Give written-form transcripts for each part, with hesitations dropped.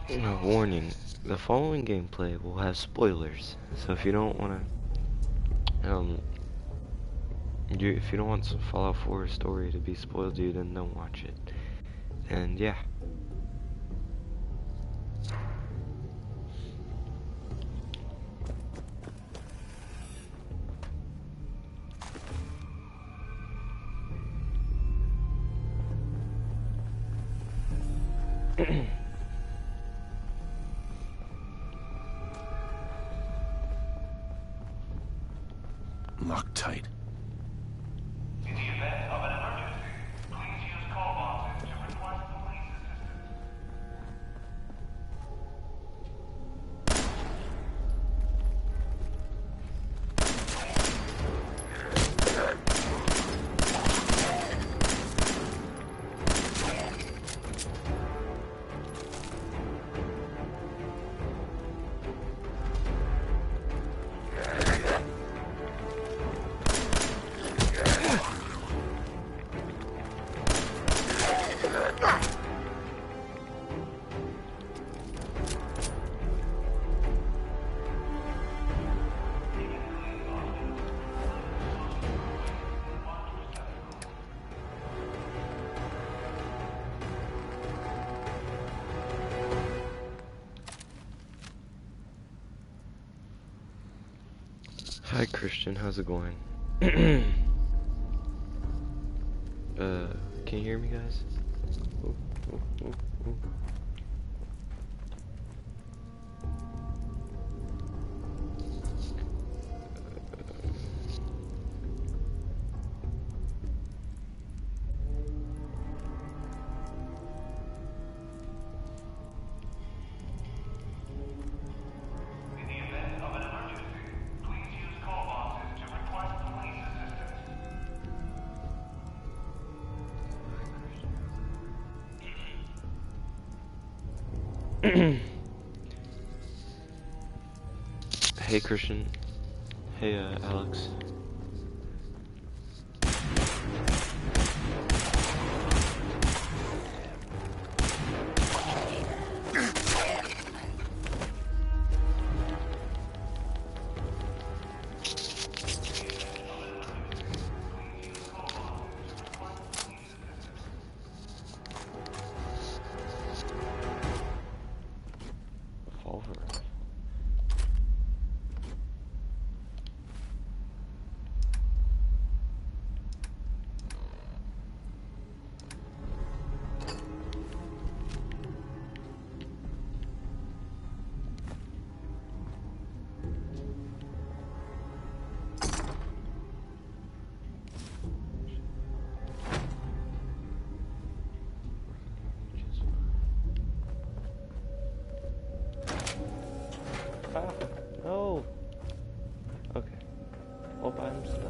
Warning, the following gameplay will have spoilers, so if you don't want to, if you don't want some Fallout 4 story to be spoiled to you, then don't watch it. And yeah. Loctite. In the event of an emergency, please use call boxes to request police Hi Christian, how's it going? Can you hear me, guys? Ooh, ooh, ooh, ooh. In the event of an emergency, please use call boxes to request police assistance. Hey Christian. Hey Alex. Revolver. Ah, no. Okay. Oh, I'm stuck.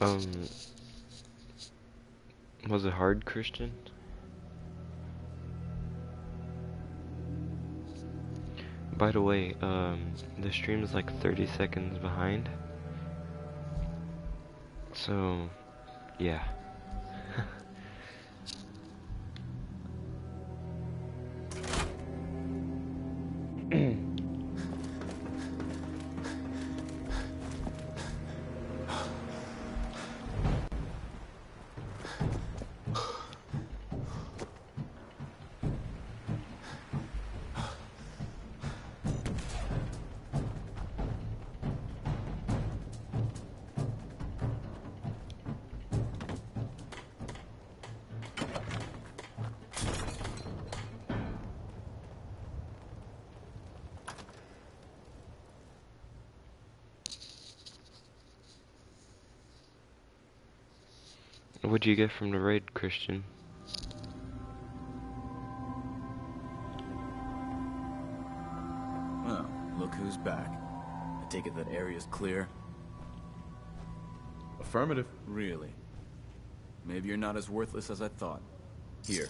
Um, was it hard, Christian? By the way, the stream is like 30 seconds behind. So, yeah. What'd you get from the raid, Christian? Well, look who's back. I take it that area's clear? Affirmative. Really? Maybe you're not as worthless as I thought. Here,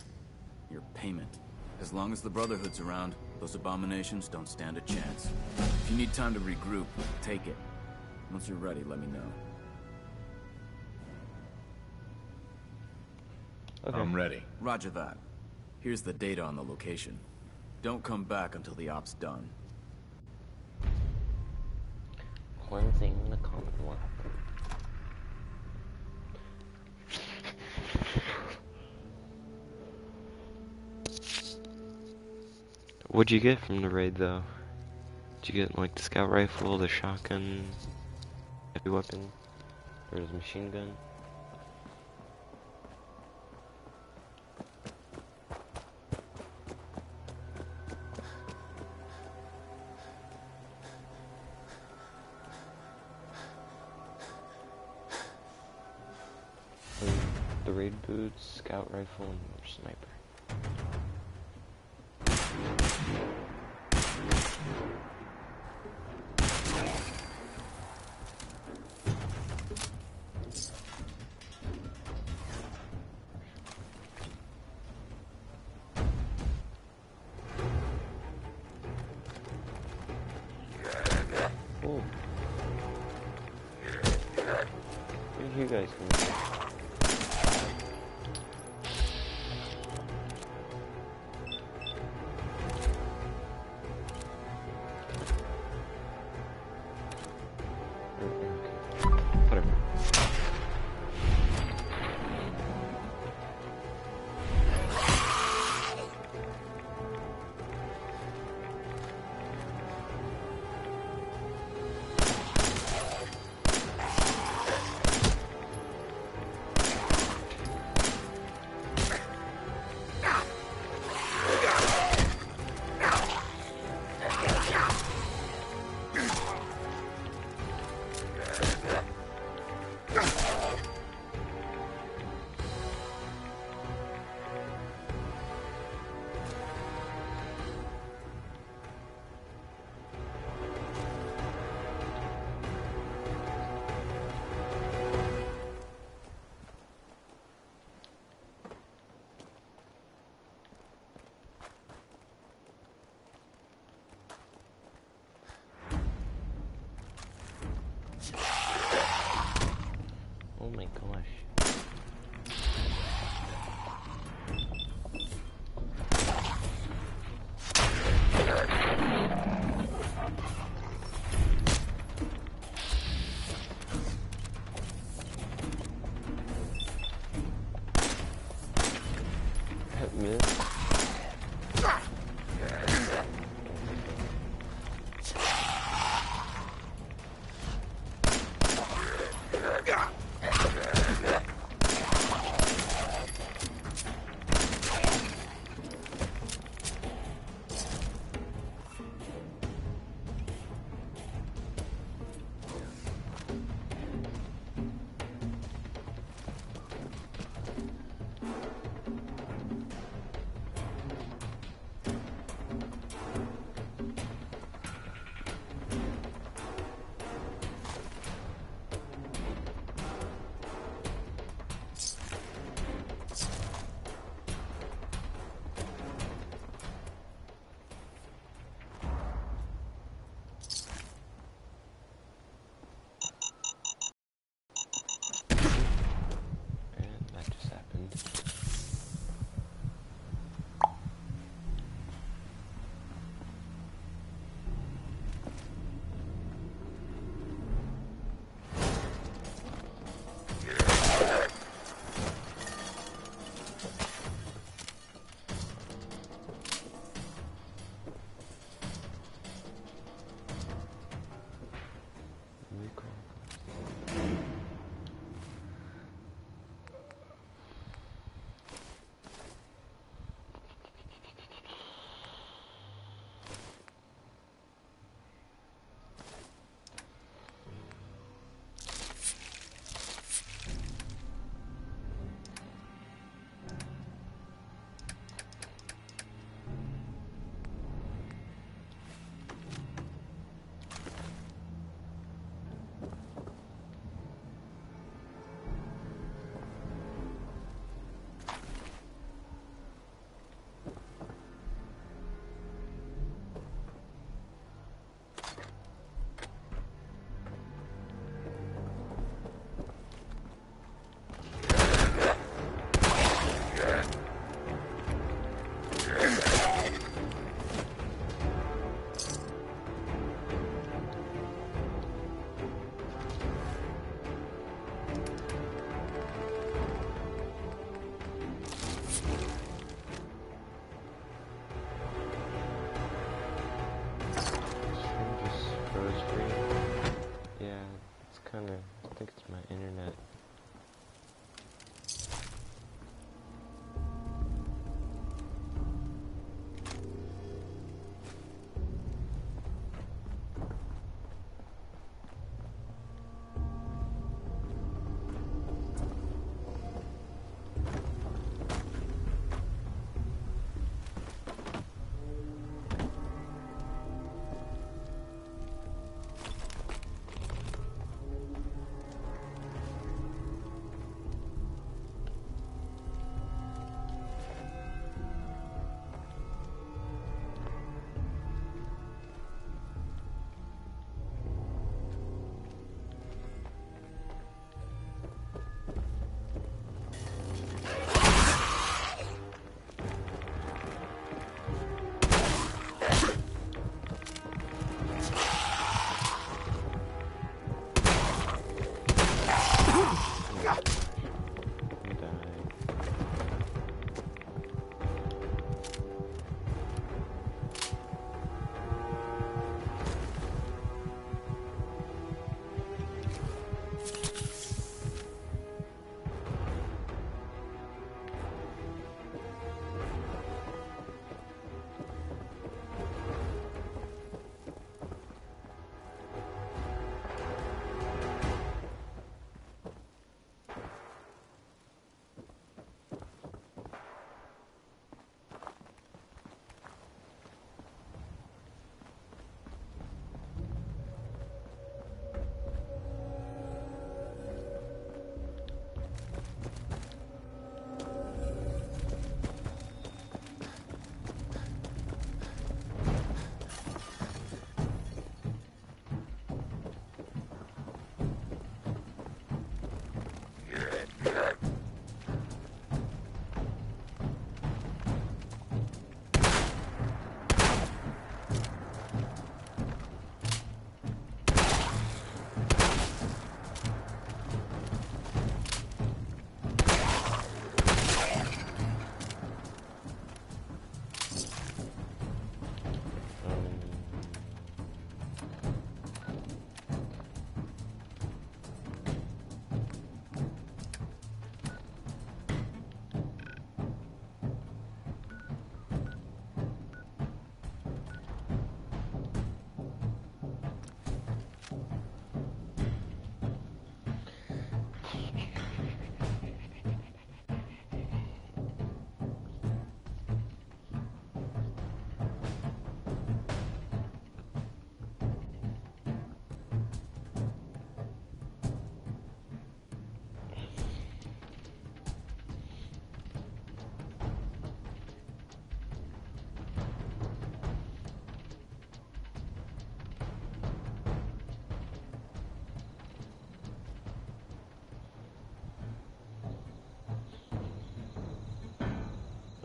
your payment. As long as the Brotherhood's around, those abominations don't stand a chance. If you need time to regroup, take it. Once you're ready, let me know. Okay. I'm ready. Roger that. Here's the data on the location. Don't come back until the op's done. Cleansing the Commonwealth. What'd you get from the raid, though? Did you get, like, the scout rifle, the shotgun, heavy weapon, or the machine gun? The raid boots, scout rifle, and sniper. Oh. Where did you guys come from? Whatever. Oh my gosh. That missed.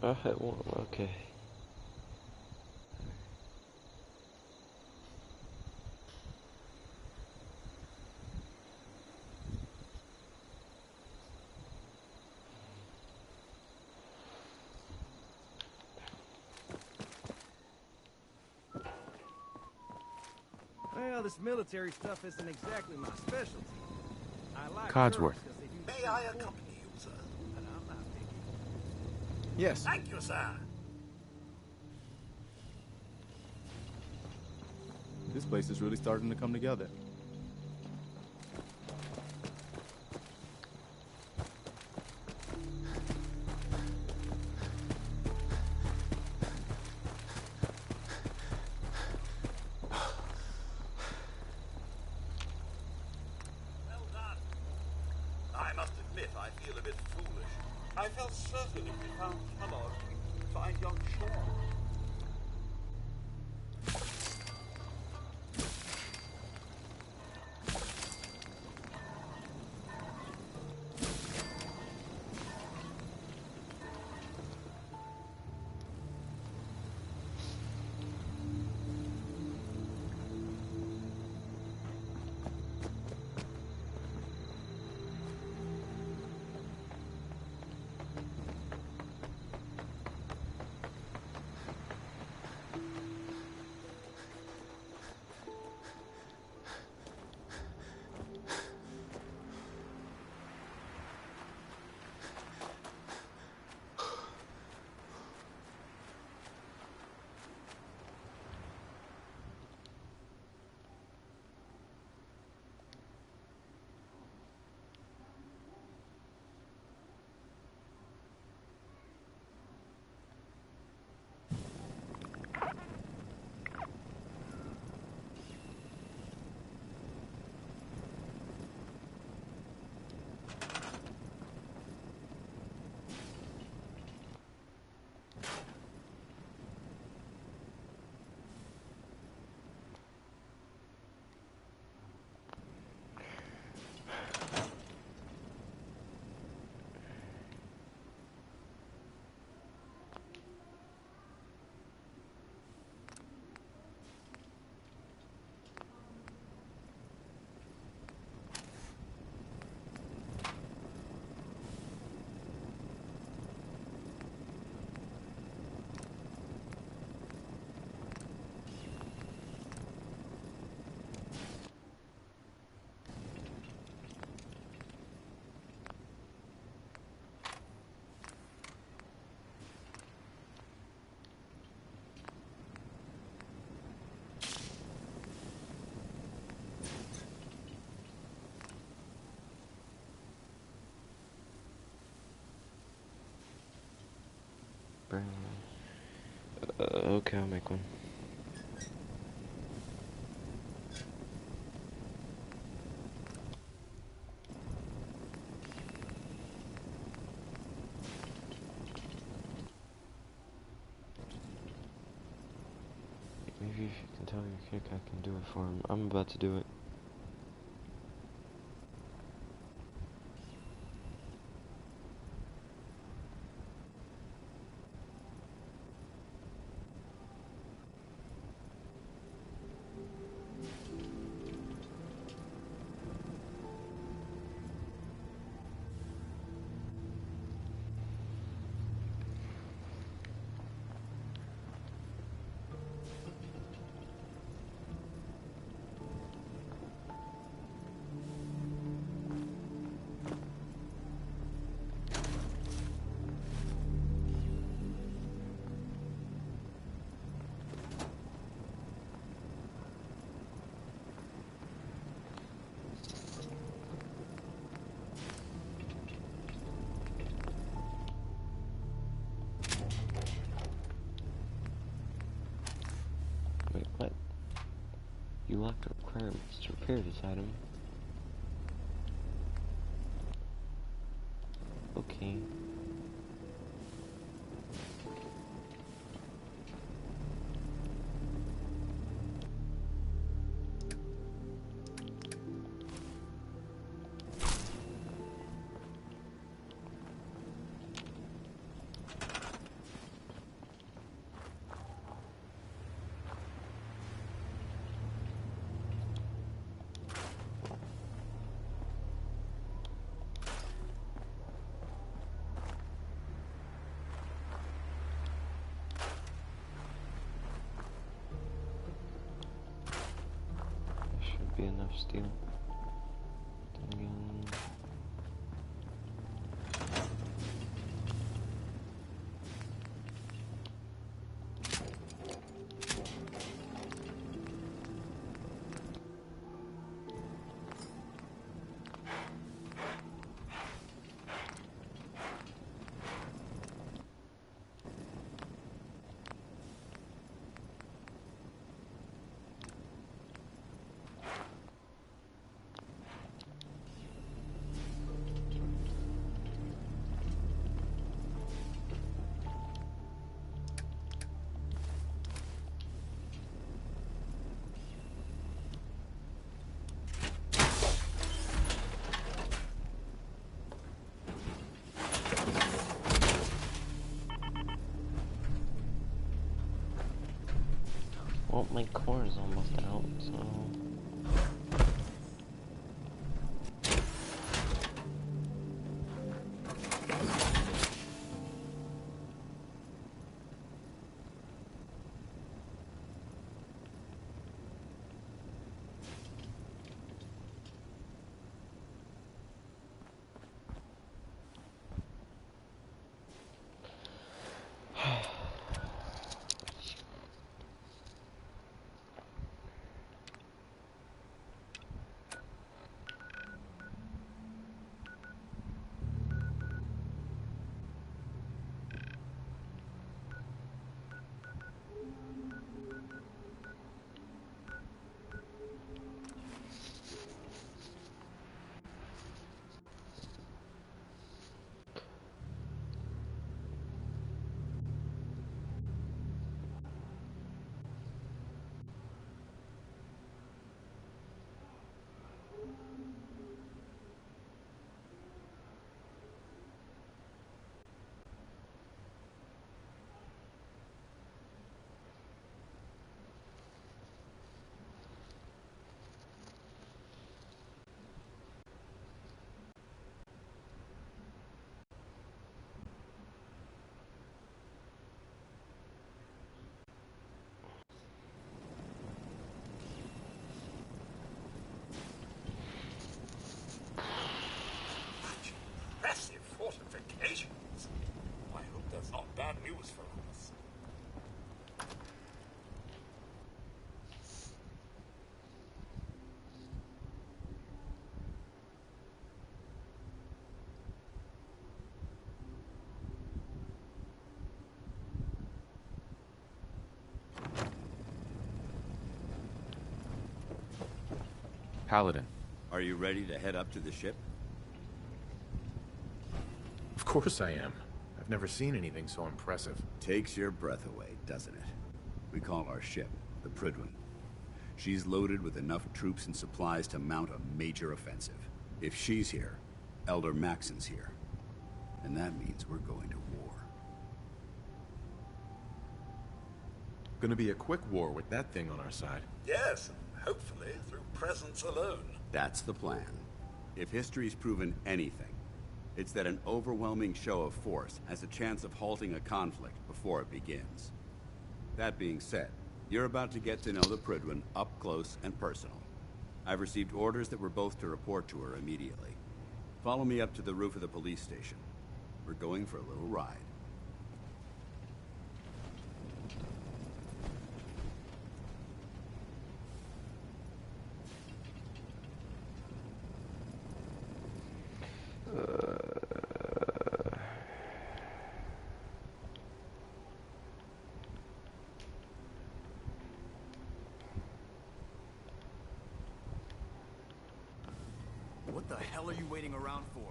It won't, okay. Well, this military stuff isn't exactly my specialty. I like Codsworth. girls 'cause they do May I accompany you, sir? and I'm not picky. Yes. Thank you, sir. This place is really starting to come together. Well done. I must admit I feel a bit foolish. I felt certain if we found Kellogg, we'd find young Shaw. Burn. Okay, I'll make one. Maybe if you can tell your kick, I can do it for him. I'm about to do it. Wait, what? You locked the requirements to repair this item. Okay. Steel. Then again. Well, my core is almost out, so... Impressive fortifications. I hope that's not bad news for us. Paladin. Are you ready to head up to the ship? Of course I am. I've never seen anything so impressive. Takes your breath away, doesn't it? We call our ship the Prydwen. She's loaded with enough troops and supplies to mount a major offensive. If she's here, Elder Maxon's here. And that means we're going to war. Gonna be a quick war with that thing on our side. Yes, and hopefully through presence alone. That's the plan. If history's proven anything, it's that an overwhelming show of force has a chance of halting a conflict before it begins. That being said, you're about to get to know the Prydwen up close and personal. I've received orders that we're both to report to her immediately. Follow me up to the roof of the police station. We're going for a little ride. What the hell are you waiting around for?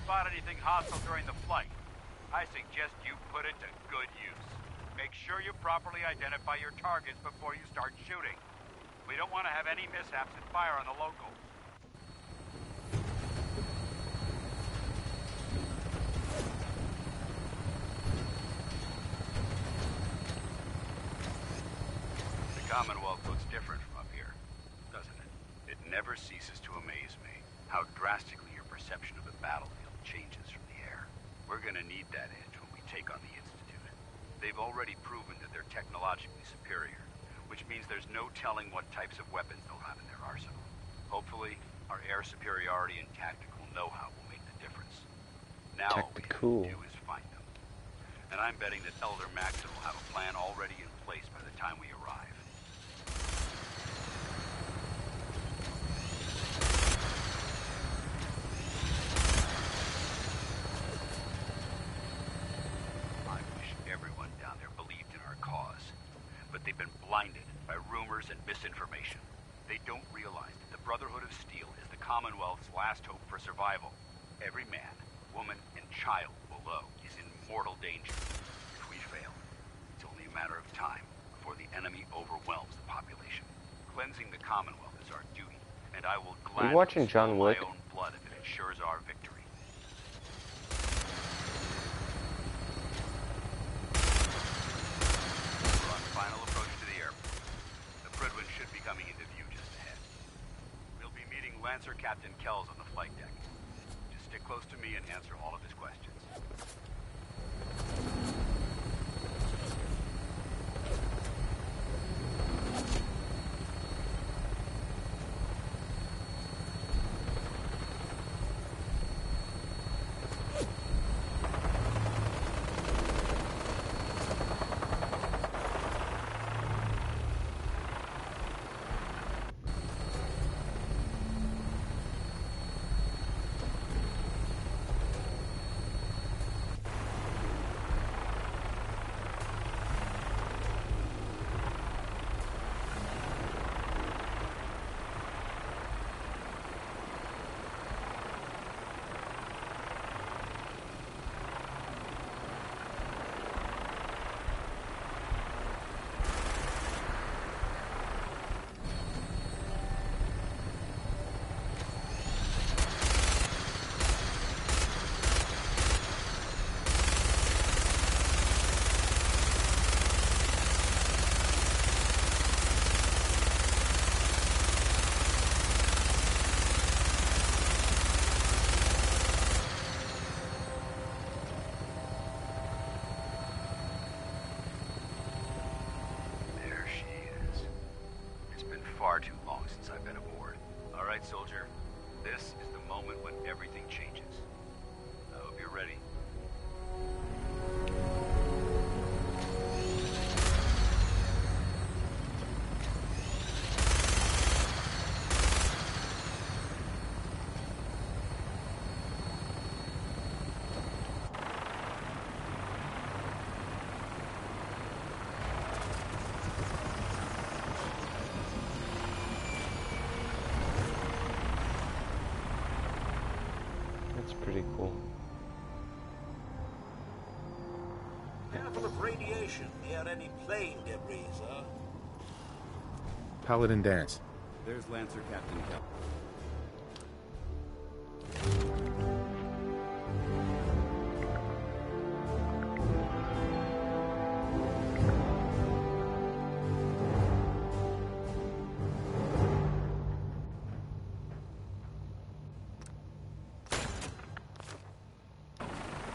spot anything hostile during the flight, I suggest you put it to good use. Make sure you properly identify your targets before you start shooting. We don't want to have any mishaps and fire on the locals. The Commonwealth looks different from up here, doesn't it? It never ceases to amaze me how drastically your perception of the battlefield changes from the air. We're gonna need that edge when we take on the Institute. They've already proven that they're technologically superior, which means there's no telling what types of weapons they'll have in their arsenal. Hopefully, our air superiority and tactical know-how will make the difference. Now all we have to do is find them. And I'm betting that Elder Maxson will have a plan already in place by the time we arrive. I wish everyone down there believed in our cause. But they've been blinded by rumors and misinformation. They don't realize that the Brotherhood of Steel is the Commonwealth's last hope for survival. Every man, woman, and child below is in mortal danger. If we fail, it's only a matter of time before the enemy overwhelms the population. Cleansing the Commonwealth is our duty, and I will gladly watching John spill Wick? my own blood if it ensures our victory. We're on final approach to the airport. The Prydwen should be coming into view just ahead. We'll be meeting Lancer Captain Kells on the flight deck. Just stick close to me and answer all of his questions. Far too long since I've been aboard. All right, soldier. This is the moment when everything changes. I hope you're ready. That's pretty cool. Careful of radiation near any plane debris, sir. Paladin Dance. There's Lancer Captain Kells.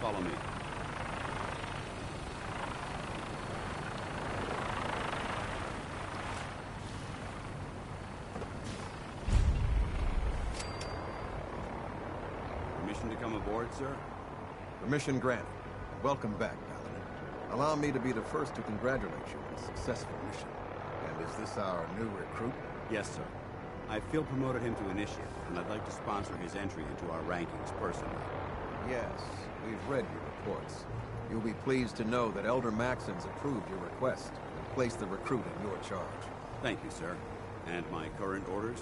Follow me. Permission to come aboard, sir? Permission granted. Welcome back, Paladin. Allow me to be the first to congratulate you on a successful mission. And is this our new recruit? Yes, sir. I feel promoted him to initiate, and I'd like to sponsor his entry into our rankings personally. Yes, we've read your reports. You'll be pleased to know that Elder Maxson's approved your request and placed the recruit in your charge. Thank you, sir. And my current orders?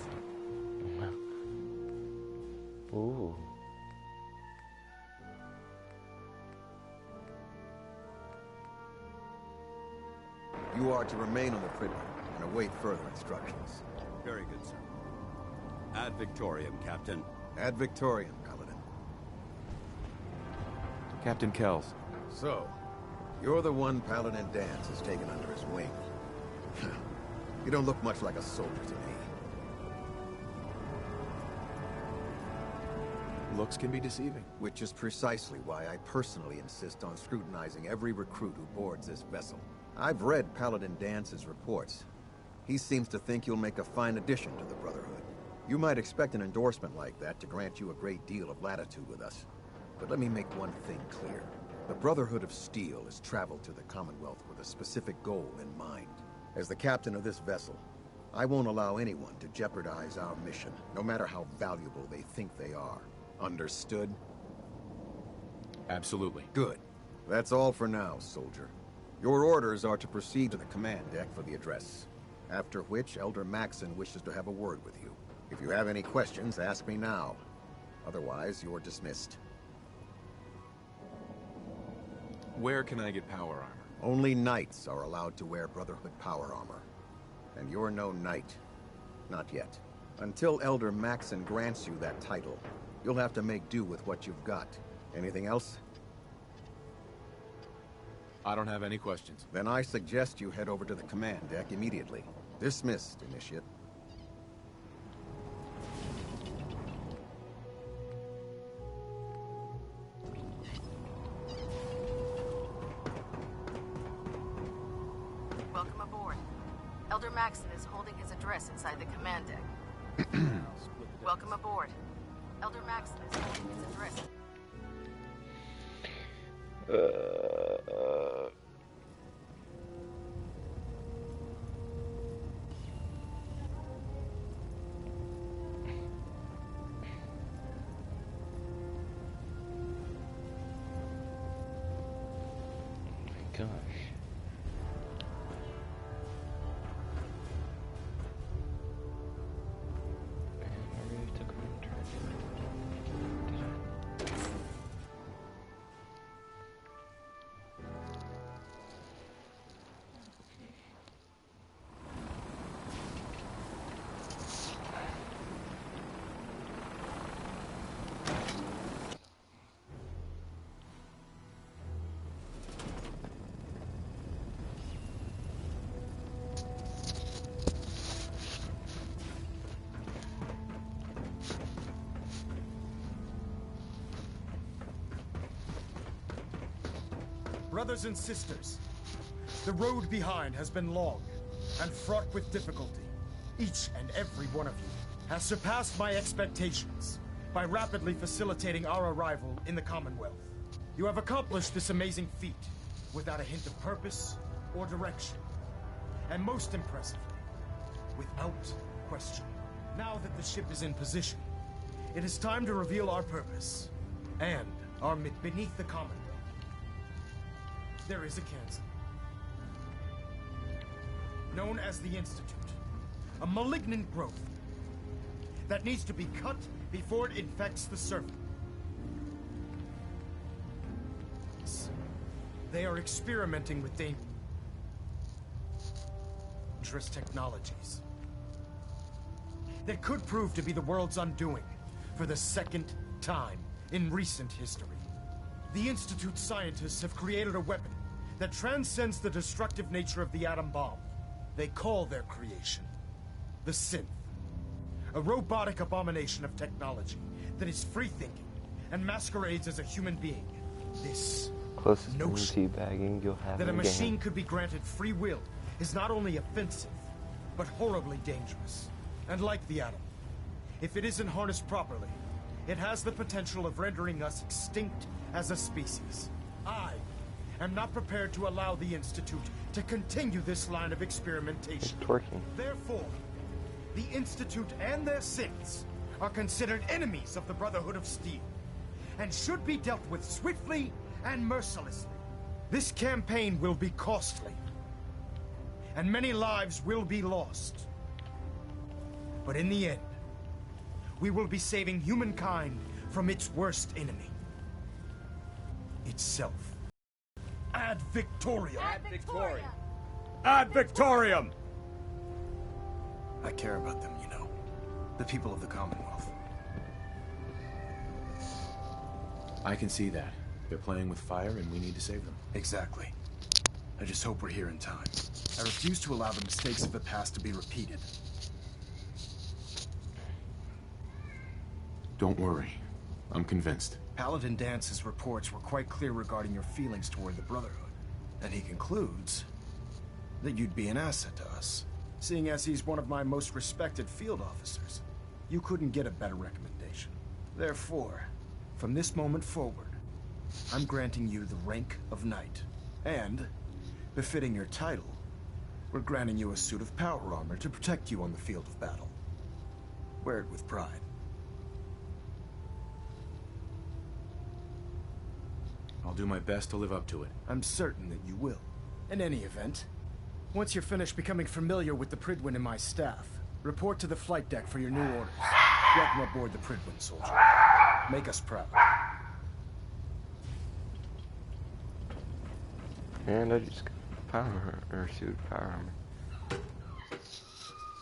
Ooh. are to remain on the Pridley and await further instructions. Very good, sir. Ad Victoriam, Captain. Ad Victoriam, Paladin. Captain Kells. So, you're the one Paladin Danse has taken under his wing. You don't look much like a soldier to me. Looks can be deceiving. Which is precisely why I personally insist on scrutinizing every recruit who boards this vessel. I've read Paladin Dance's reports. He seems to think you'll make a fine addition to the Brotherhood. You might expect an endorsement like that to grant you a great deal of latitude with us. But let me make one thing clear. The Brotherhood of Steel has traveled to the Commonwealth with a specific goal in mind. As the captain of this vessel, I won't allow anyone to jeopardize our mission, no matter how valuable they think they are. Understood? Absolutely. Good. That's all for now, soldier. Your orders are to proceed to the command deck for the address. After which, Elder Maxson wishes to have a word with you. If you have any questions, ask me now. Otherwise, you're dismissed. Where can I get power armor? Only knights are allowed to wear Brotherhood power armor. And you're no knight. Not yet. Until Elder Maxson grants you that title, you'll have to make do with what you've got. Anything else? I don't have any questions. Then I suggest you head over to the command deck immediately. Dismissed, Initiate. Welcome aboard. Elder Maxson is holding his address inside the command deck. Welcome aboard. Elder Maxson is holding his address. Gosh. Man, I really took a wrong turn. Did I? Brothers and sisters, the road behind has been long and fraught with difficulty. Each and every one of you has surpassed my expectations by rapidly facilitating our arrival in the Commonwealth. You have accomplished this amazing feat without a hint of purpose or direction. And most impressively, without question. Now that the ship is in position, it is time to reveal our purpose and our beneath the Commonwealth. There is a cancer, known as the Institute, a malignant growth that needs to be cut before it infects the servant. They are experimenting with dangerous technologies that could prove to be the world's undoing for the second time in recent history. The Institute scientists have created a weapon that transcends the destructive nature of the atom bomb. They call their creation the Synth, a robotic abomination of technology that is free-thinking and masquerades as a human being. This Closest notion to teabagging you'll have that a in the machine game. could be granted free will is not only offensive, but horribly dangerous. And like the atom, if it isn't harnessed properly, it has the potential of rendering us extinct as a species. I am not prepared to allow the Institute to continue this line of experimentation. It's twerking. Therefore, the Institute and their synths are considered enemies of the Brotherhood of Steel, and should be dealt with swiftly and mercilessly. This campaign will be costly, and many lives will be lost. But in the end, we will be saving humankind from its worst enemy. Itself. Ad Victoriam! Ad Victoriam! Ad Victorium! I care about them, you know. The people of the Commonwealth. I can see that. They're playing with fire and we need to save them. Exactly. I just hope we're here in time. I refuse to allow the mistakes of the past to be repeated. Don't worry. I'm convinced. Paladin Dance's reports were quite clear regarding your feelings toward the Brotherhood. And he concludes that you'd be an asset to us. Seeing as he's one of my most respected field officers, you couldn't get a better recommendation. Therefore, from this moment forward, I'm granting you the rank of Knight. And, befitting your title, we're granting you a suit of power armor to protect you on the field of battle. Wear it with pride. I'll do my best to live up to it. I'm certain that you will. In any event, once you're finished becoming familiar with the Prydwen and my staff, report to the flight deck for your new orders. Welcome aboard the Prydwen, soldier. Make us proud. And I just got power or suit power armor.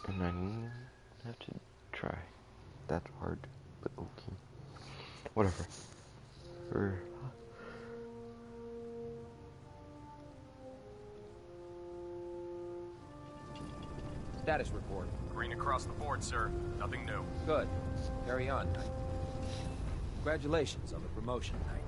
And I have to try. That's hard, but okay. Whatever. Status report. Green across the board, sir. Nothing new. Good. Carry on, Knight. Congratulations on the promotion, Knight.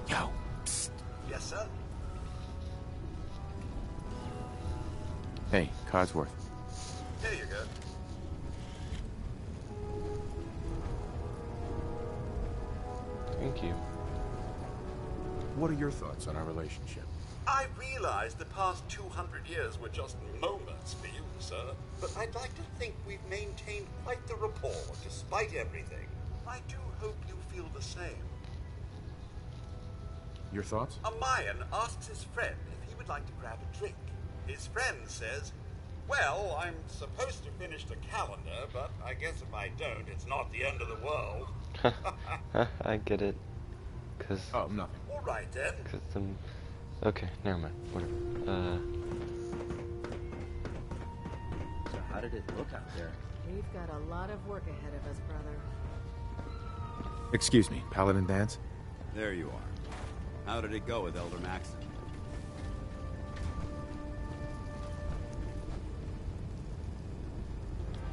Yo. Psst. Yes, sir? Hey, Codsworth. Here you go. Thank you. What are your thoughts on our relationship? I realize the past 200 years were just moments for you, sir. But I'd like to think we've maintained quite the rapport despite everything. I do hope you feel the same. Your thoughts? A Mayan asks his friend if he would like to grab a drink. His friend says, well, I'm supposed to finish the calendar, but I guess if I don't, it's not the end of the world. I get it. Cause oh, nothing. All right then. Cause okay, never mind. Whatever. So how did it look out there? We've got a lot of work ahead of us, brother. Excuse me, Paladin Dance? There you are. How did it go with Elder Maxon?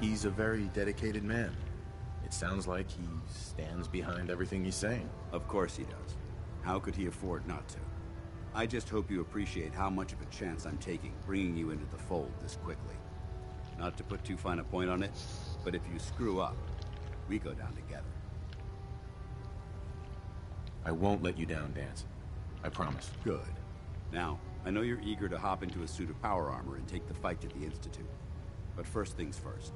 He's a very dedicated man. It sounds like he stands behind everything he's saying. Of course he does. How could he afford not to? I just hope you appreciate how much of a chance I'm taking bringing you into the fold this quickly. Not to put too fine a point on it, but if you screw up, we go down together. I won't let you down, Dance. I promise. Good. Now, I know you're eager to hop into a suit of power armor and take the fight to the Institute. But first things first.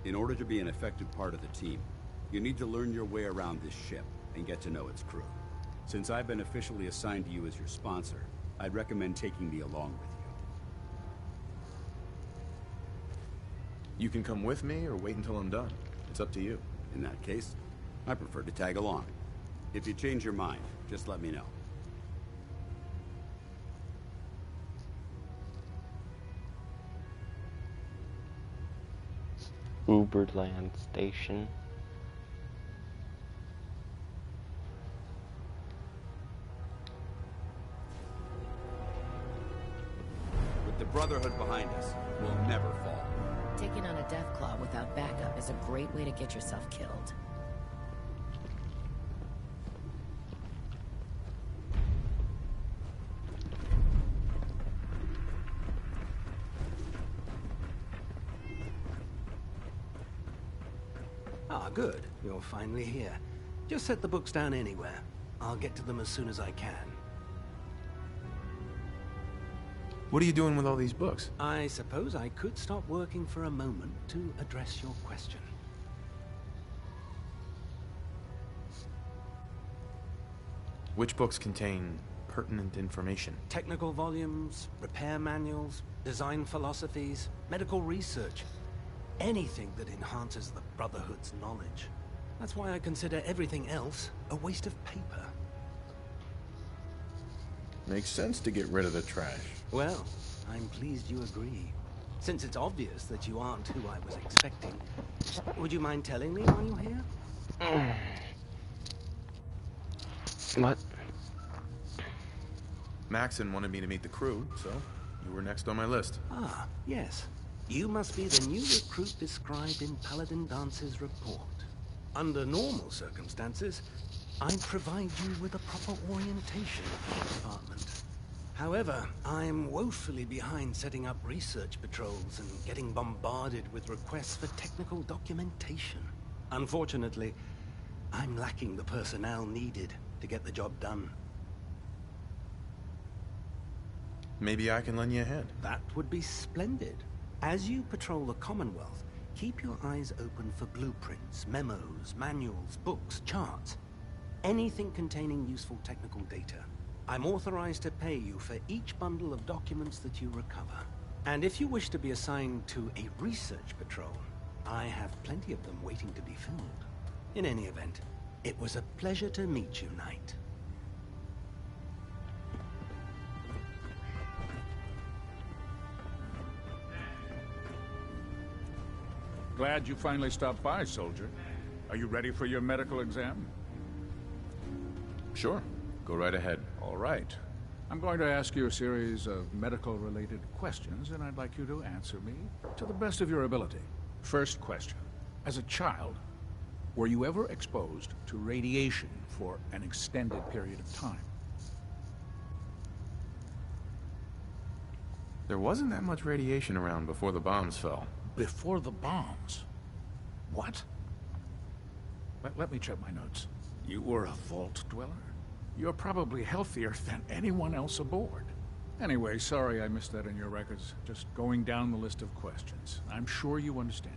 In order to be an effective part of the team, you need to learn your way around this ship and get to know its crew. Since I've been officially assigned to you as your sponsor, I'd recommend taking me along with you. You can come with me or wait until I'm done. It's up to you. In that case, I prefer to tag along. If you change your mind, just let me know. Uberland Station. With the Brotherhood behind us, we'll never fall. Taking on a Deathclaw without backup is a great way to get yourself killed. Ah, good. You're finally here. Just set the books down anywhere. I'll get to them as soon as I can. What are you doing with all these books? I suppose I could stop working for a moment to address your question. Which books contain pertinent information? Technical volumes, repair manuals, design philosophies, medical research. anything that enhances the Brotherhood's knowledge. That's why I consider everything else a waste of paper. Makes sense to get rid of the trash. Well, I'm pleased you agree. Since it's obvious that you aren't who I was expecting, would you mind telling me why you're here? What? Maxon wanted me to meet the crew, so you were next on my list. Ah, yes. You must be the new recruit described in Paladin Dance's report. Under normal circumstances, I'd provide you with a proper orientation of the department. However, I'm woefully behind setting up research patrols and getting bombarded with requests for technical documentation. Unfortunately, I'm lacking the personnel needed to get the job done. Maybe I can lend you a hand. That would be splendid. As you patrol the Commonwealth, keep your eyes open for blueprints, memos, manuals, books, charts. Anything containing useful technical data. I'm authorized to pay you for each bundle of documents that you recover. And if you wish to be assigned to a research patrol, I have plenty of them waiting to be filled. In any event, it was a pleasure to meet you, Knight. Glad you finally stopped by, soldier. Are you ready for your medical exam? Sure. Go right ahead. All right. I'm going to ask you a series of medical-related questions, and I'd like you to answer me to the best of your ability. First question. As a child, were you ever exposed to radiation for an extended period of time? There wasn't that much radiation around before the bombs fell. Before the bombs? What? Let me check my notes. You were a vault dweller? You're probably healthier than anyone else aboard. Anyway, sorry I missed that in your records. Just going down the list of questions. I'm sure you understand.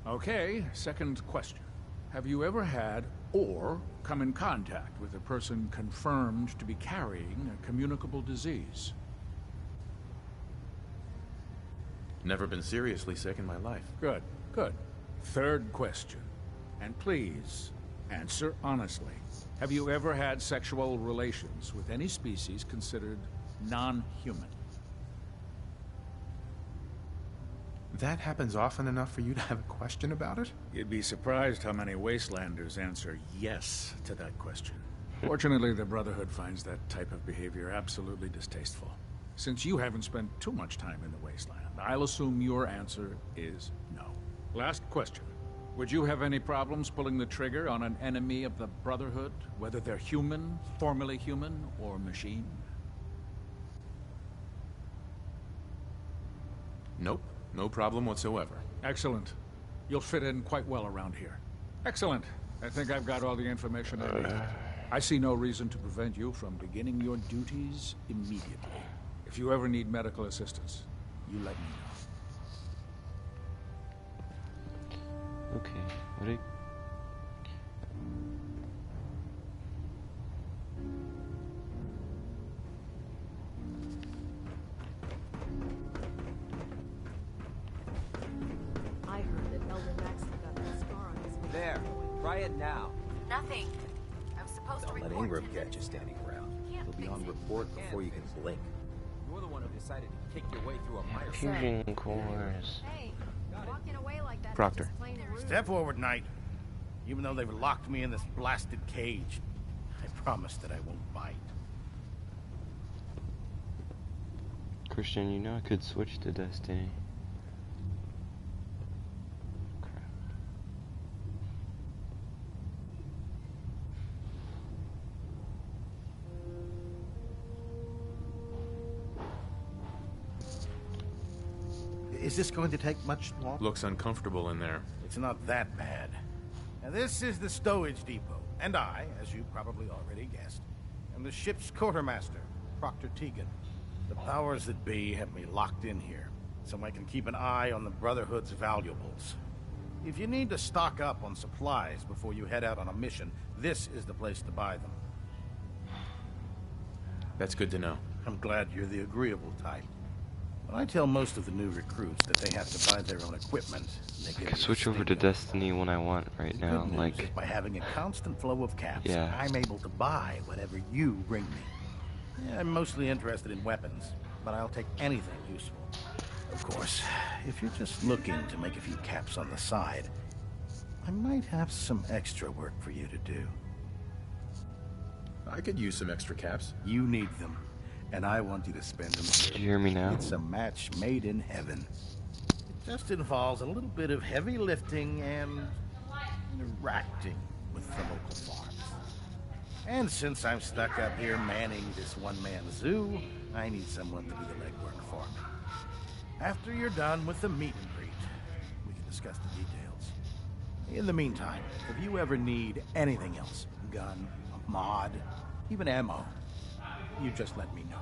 Okay, second question. Have you ever had or come in contact with a person confirmed to be carrying a communicable disease? Never been seriously sick in my life. Good, good. Third question. And please, answer honestly. Have you ever had sexual relations with any species considered non-human? That happens often enough for you to have a question about it? You'd be surprised how many Wastelanders answer yes to that question. Fortunately, the Brotherhood finds that type of behavior absolutely distasteful. Since you haven't spent too much time in the Wasteland, I'll assume your answer is no. Last question. Would you have any problems pulling the trigger on an enemy of the Brotherhood, whether they're human, formerly human, or machine? Nope. No problem whatsoever. Excellent. You'll fit in quite well around here. Excellent. I think I've got all the information I need. I see no reason to prevent you from beginning your duties immediately. If you ever need medical assistance, you let me know. Okay, what I heard that Elder Maxon got a scar on his face. There. Try it now. Nothing. I'm supposed to Don't let report Ingram to catch you standing around. He'll be on report before you can blink. You're the one who decided to kick your way through a mire. Fusion cores. Hey, walking away like that. Proctor. Step forward, Knight. Even though they've locked me in this blasted cage, I promise that I won't bite. Christian, you know I could switch to Destiny. Crap. Is this going to take much longer? Looks uncomfortable in there. It's not that bad. Now, this is the stowage depot, and I, as you probably already guessed, am the ship's quartermaster, Proctor Tegan. The powers that be have me locked in here, so I can keep an eye on the Brotherhood's valuables. If you need to stock up on supplies before you head out on a mission, this is the place to buy them. That's good to know. I'm glad you're the agreeable type. But I tell most of the new recruits that they have to buy their own equipment. I can switch over to Destiny when I want right now, like... by having a constant flow of caps, yeah. I'm able to buy whatever you bring me. Yeah, I'm mostly interested in weapons, but I'll take anything useful. Of course, if you're just looking to make a few caps on the side, I might have some extra work for you to do. I could use some extra caps. You need them, and I want you to spend them here. Did you hear me now? It's a match made in heaven. It just involves a little bit of heavy lifting and interacting with the local farms. And since I'm stuck up here manning this one-man zoo, I need someone to do the legwork for me. After you're done with the meet and greet, we can discuss the details. In the meantime, if you ever need anything else, gun, a mod, even ammo, you just let me know.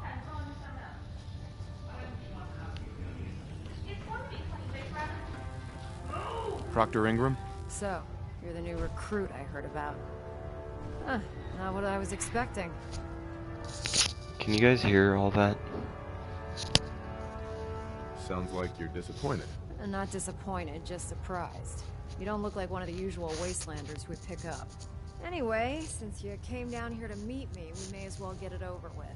Proctor Ingram? So, you're the new recruit I heard about. Huh, not what I was expecting. Can you guys hear all that? Sounds like you're disappointed. I'm not disappointed, just surprised. You don't look like one of the usual wastelanders we'd pick up. Anyway, since you came down here to meet me, we may as well get it over with.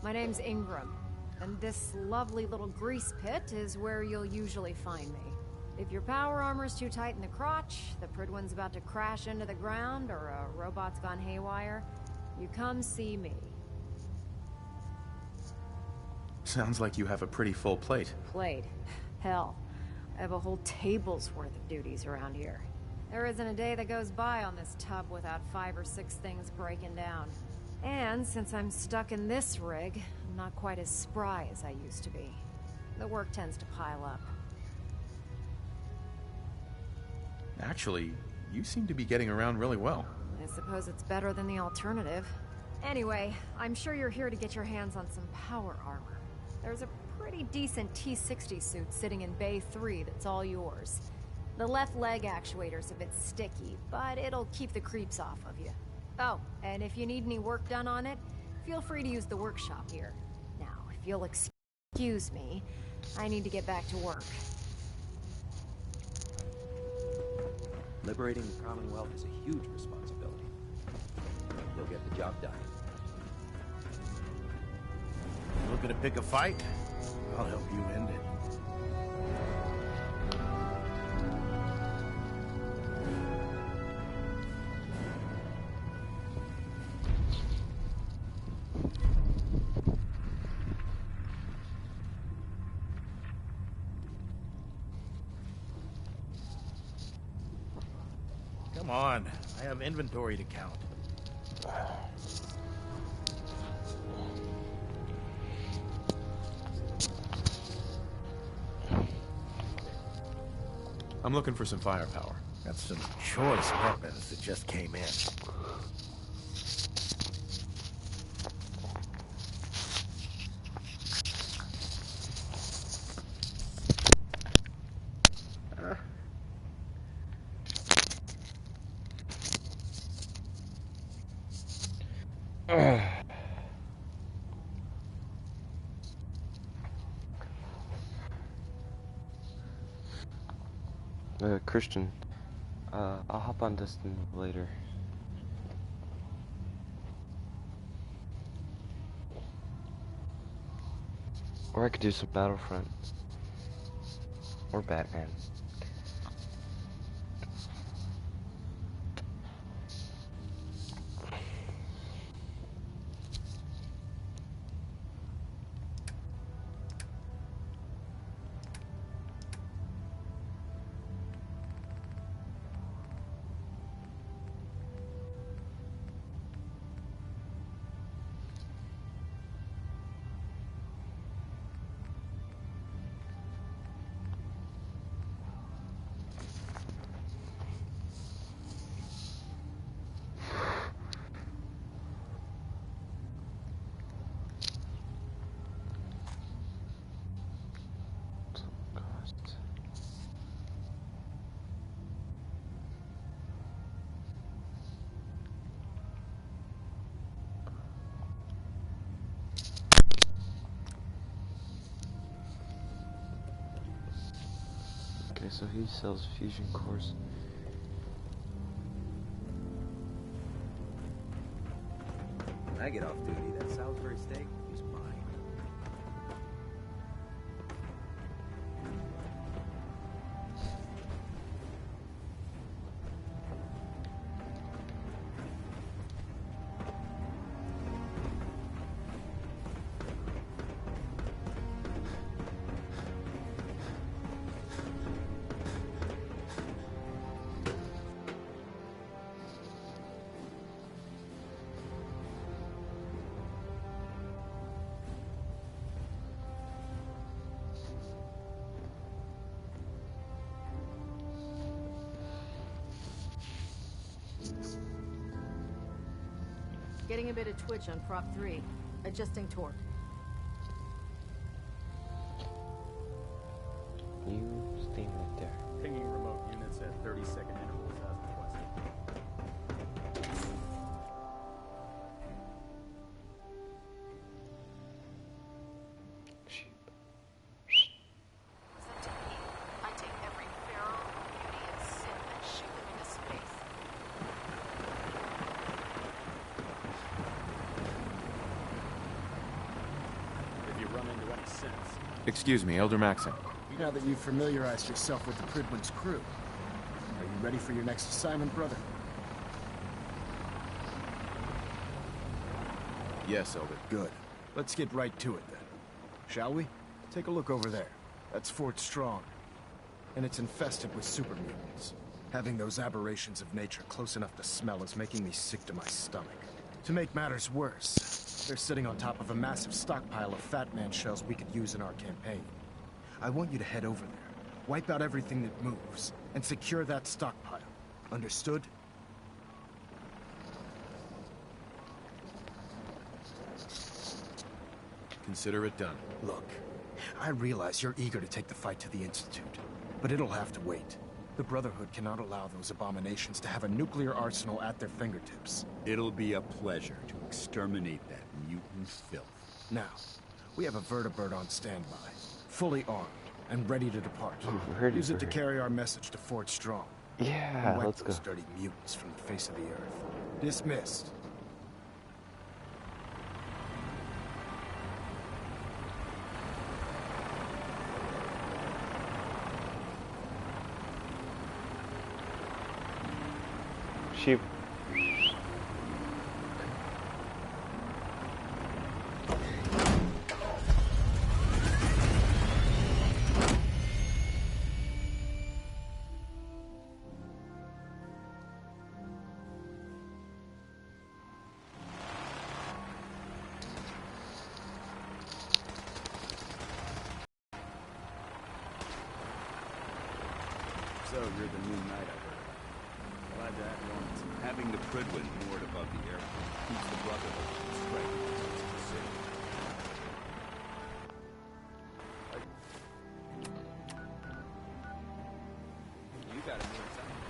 My name's Ingram, and this lovely little grease pit is where you'll usually find me. If your power armor's too tight in the crotch, the Prydwen's about to crash into the ground, or a robot's gone haywire, you come see me. Sounds like you have a pretty full plate. Plate? Hell, I have a whole table's worth of duties around here. There isn't a day that goes by on this tub without 5 or 6 things breaking down. And since I'm stuck in this rig, I'm not quite as spry as I used to be. The work tends to pile up. Actually, you seem to be getting around really well. I suppose it's better than the alternative. Anyway, I'm sure you're here to get your hands on some power armor. There's a pretty decent T-60 suit sitting in Bay 3 that's all yours. The left leg actuator's a bit sticky, but it'll keep the creeps off of you. Oh, and if you need any work done on it, feel free to use the workshop here. Now, if you'll excuse me, I need to get back to work. Liberating the Commonwealth is a huge responsibility. You'll get the job done. Looking to pick a fight? I'll help you end it. Come on, I have inventory to count. I'm looking for some firepower. Got some choice weapons that just came in. Christian, I'll hop on Destiny later. Or I could do some Battlefront. Or Batman. so he sells fusion cores. When I get off duty, that Salisbury steak is mine. Getting a bit of twitch on prop 3. Adjusting torque. You stay right there. Pinging remote units at 30-second intervals as requested. I take every pharaoh, beauty, and Sith and shoot them into space. If you run into any sense. Excuse me, Elder Maxon. Now that you've familiarized yourself with the Prydwen's crew, are you ready for your next assignment, brother? Yes, Elder. Good. Let's get right to it then. Shall we? Take a look over there. That's Fort Strong. And it's infested with super mutants. Having those aberrations of nature close enough to smell is making me sick to my stomach. To make matters worse, they're sitting on top of a massive stockpile of Fat Man shells we could use in our campaign. I want you to head over there, wipe out everything that moves, and secure that stockpile. Understood? Consider it done. Look, I realize you're eager to take the fight to the Institute, but it'll have to wait. The Brotherhood cannot allow those abominations to have a nuclear arsenal at their fingertips. It'll be a pleasure to exterminate that mutant filth. Now, we have a vertibird on standby, fully armed and ready to depart. Use it to carry our message to Fort Strong. Yeah, and wipe let's those go. dirty mutants from the face of the earth. Dismissed. Sheep. So you're the new knight, I heard. Glad to have you on the team. Having the Prydwen moored above the airport keeps the Brotherhood from striking against the city. You got a new assignment.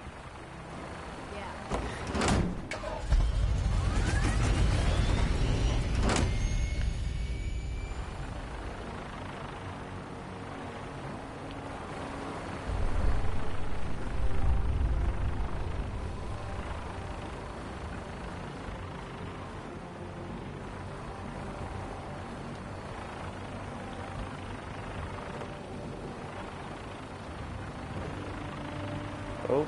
Oh.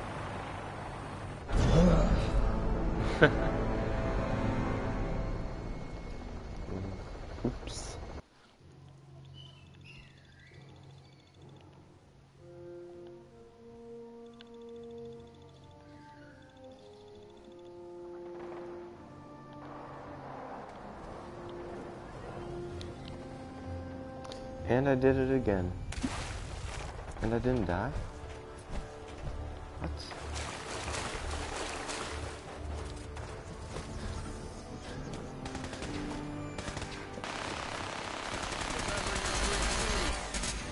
Oops. And I did it again. And I didn't die? What?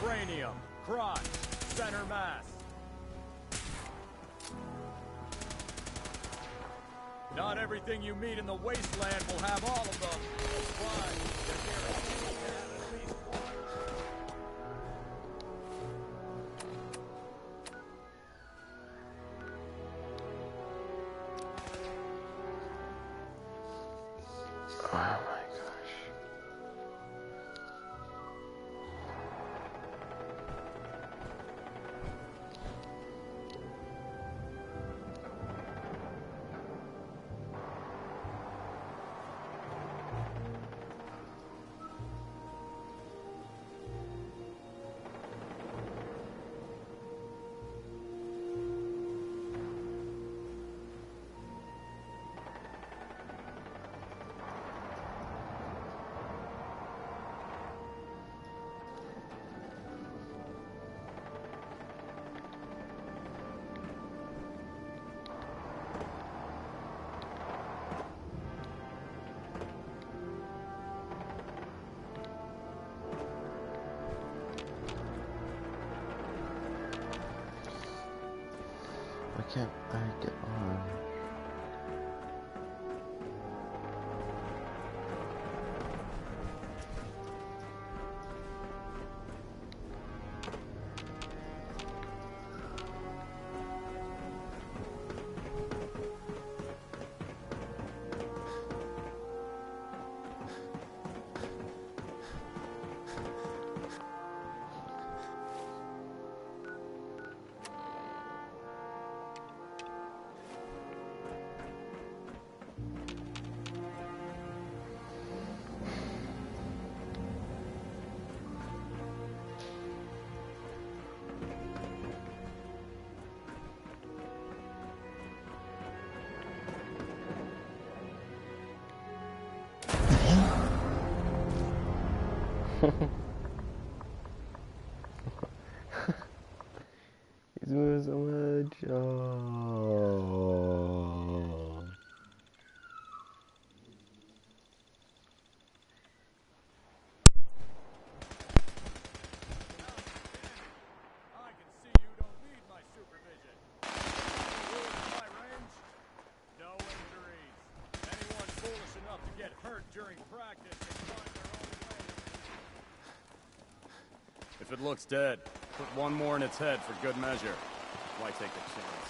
Cranium, crotch, center mass. Not everything you meet in the wasteland will have all of them. But you're guaranteed to have at least one. can't I get on? He's moving so much. Oh. I can see you don't need my supervision. My range? No injuries. Anyone foolish enough to get hurt during practice can find their own way. If it looks dead, put one more in its head for good measure. Why take a chance?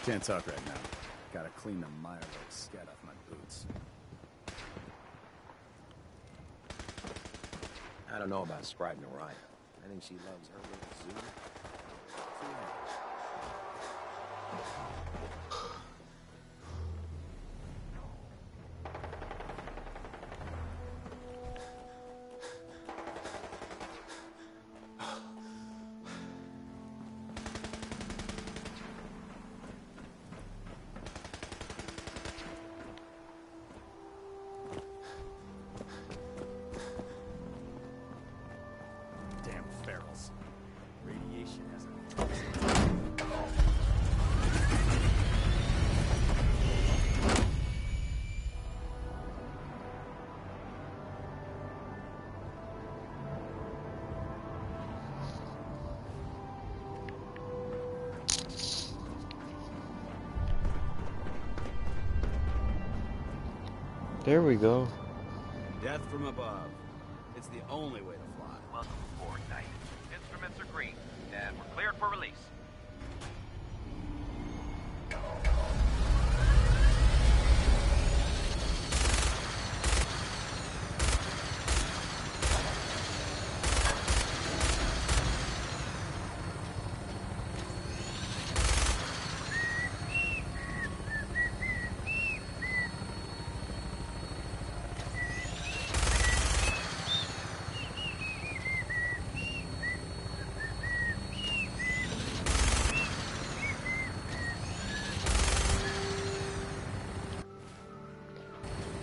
Can't talk right now. Gotta clean the Mirelurk scat off my boots. I don't know about Scribe Noriah. I think she loves her little zoo. Damn ferals. Radiation has a... There we go. Death from above. It's the only way to fly. Welcome aboard, Knight. Instruments are green, and we're cleared for release.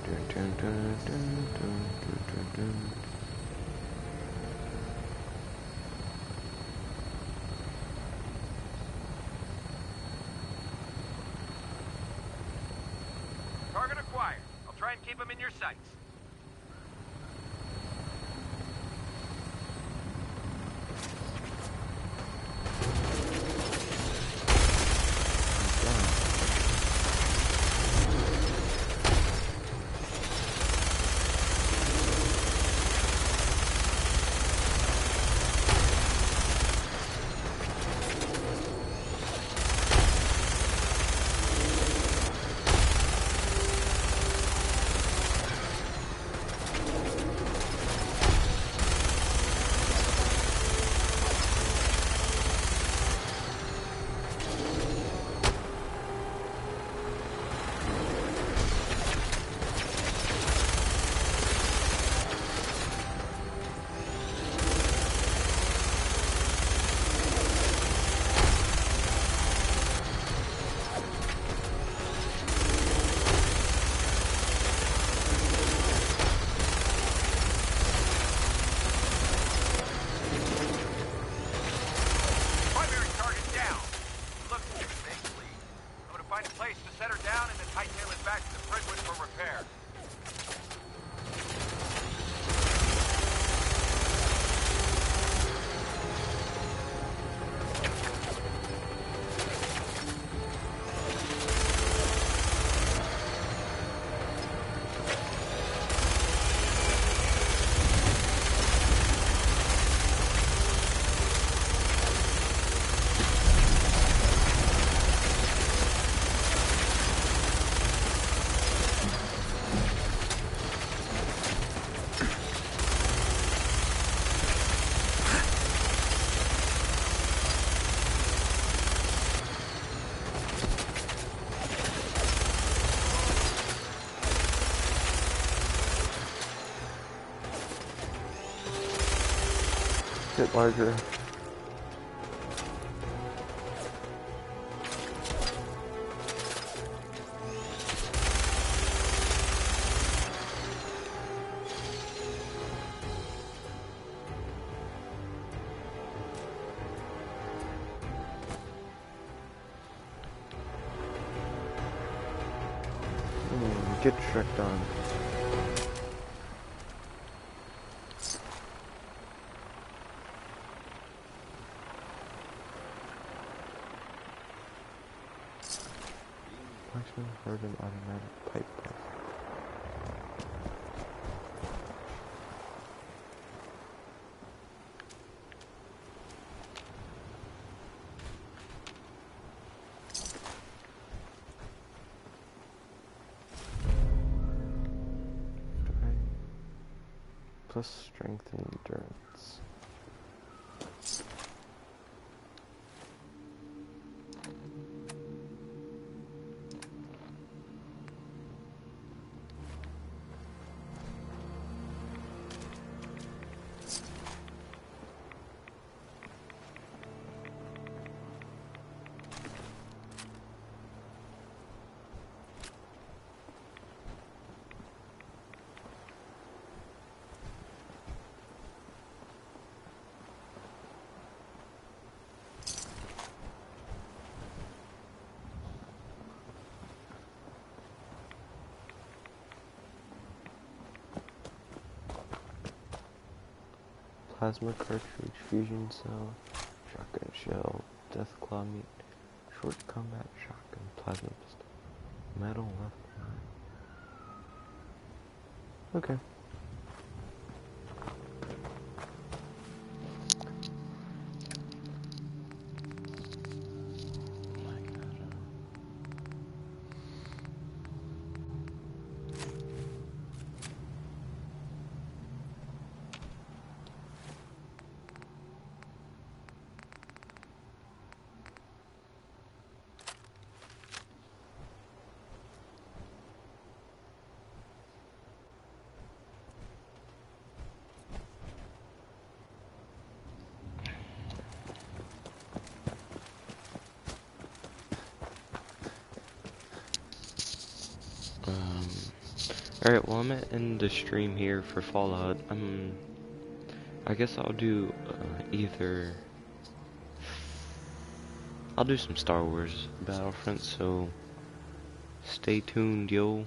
Dun, dun, dun, dun, dun, dun, dun. Target acquired. I'll try and keep them in your sights. Get larger. Get Shrek done. Maximum hardened automatic pipe press. Plus strength and endurance. Plasma cartridge, fusion cell, shotgun shell, death claw meat, short combat shotgun, plasma pistol, metal left behind. Okay. Alright, well I'm at end the stream here for Fallout. I guess I'll do I'll do some Star Wars Battlefront, so stay tuned, yo.